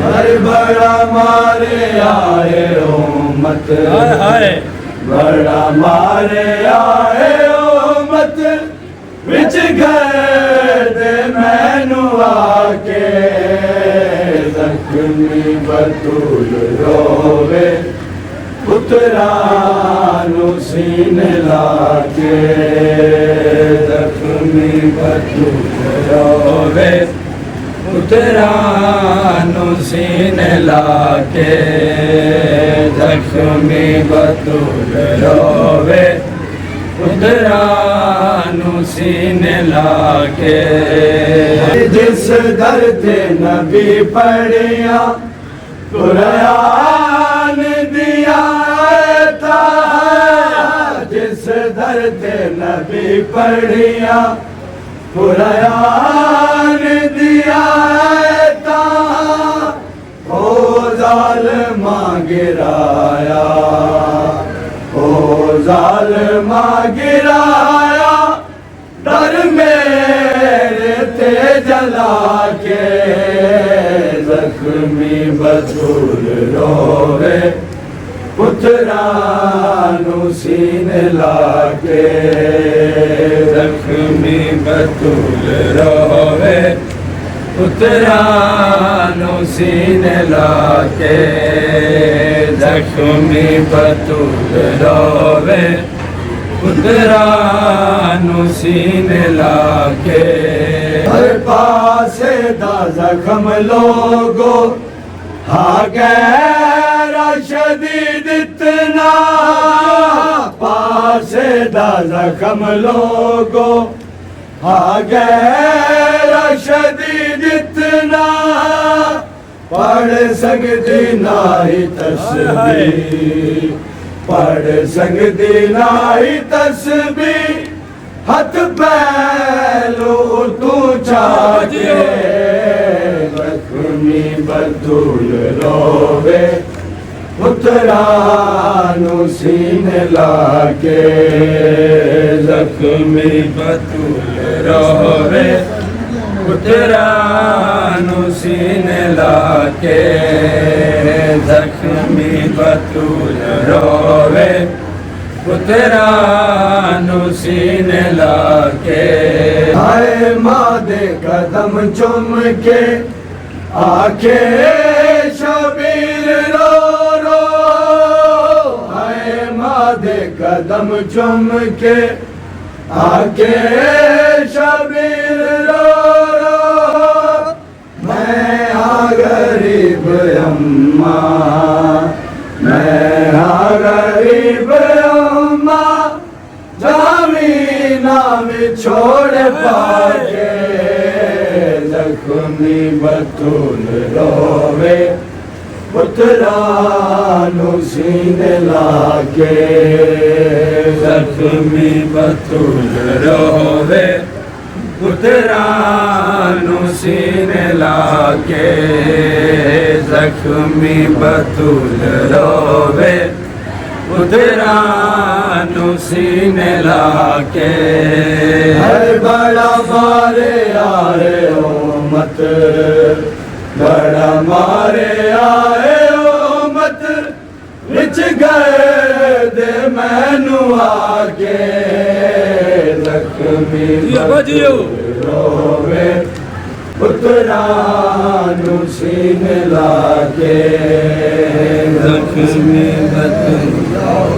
हर बड़ा मारे आए ओ मत, बड़ा मारे आए ओ मत, विच घर दे मैनू आके जख्मी बतूल रोवे पुत्रा नू सीने लाके, जख्मी बतूल रोवे पुत्रा नू सीने लाके, जख्मी बतूल रोवे पुत्रा नू सीने लाके। जिस दर ते नबी पढ़िया कुरान दिया था, जिस दर ते नबी पढ़िया कुरान दिया था, ओ ज़ालिमा गिराया, ओ ज़ालिमा गिराया, डर मेरे ते जला के, जख्मी बतूल रोवे पुत्रा नू सीने लाके, जख्मी बतूल रोवे पुत्रा नू सीने लाके, जख्मी बतूल रोवे पुत्रा नू सीने लाके। हर पासे दा जख्म लोगो हा गैरा शदीद इतना, पासे दा जख्म लोगो हा गैरा शदीद इतना, पढ़ सकती नाई तस्बीह, पढ़ सकती नाई तस्बीह, हथ पहलू तू चाहे, जख्मी बतूल रोवे पुत्रा नू सीने लाके, जख्मी बतूल रोवे पुत्रा नू सीने लाके, जख्मी बतूल रोवे पुत्रा नू सीने लाके। हाय माँ दे कदम चुम के आके शबीर रो रो, हाय माँ दे कदम चुम के आके शबीर रो रो, मैं आ गरीब अम्मा, मैं आ गरीब अम्मा, ज़मीना में छोड़ पाके, जख्मी बतूल रोवे पुत्रा नू सीने लाके, जख्मी बतूल रोवे पुत्रा नू सीने लाके, जख्मी बतूल रोवे पुत्रा नू सीने लाके। हर बड़ा मारे आए ओ मत, बड़ा मारे आए ओ मत, विच घर दे मैनू आके, जख्मी बतूल रोवे पुत्रा नू सीने लाके, जख्मी बतूल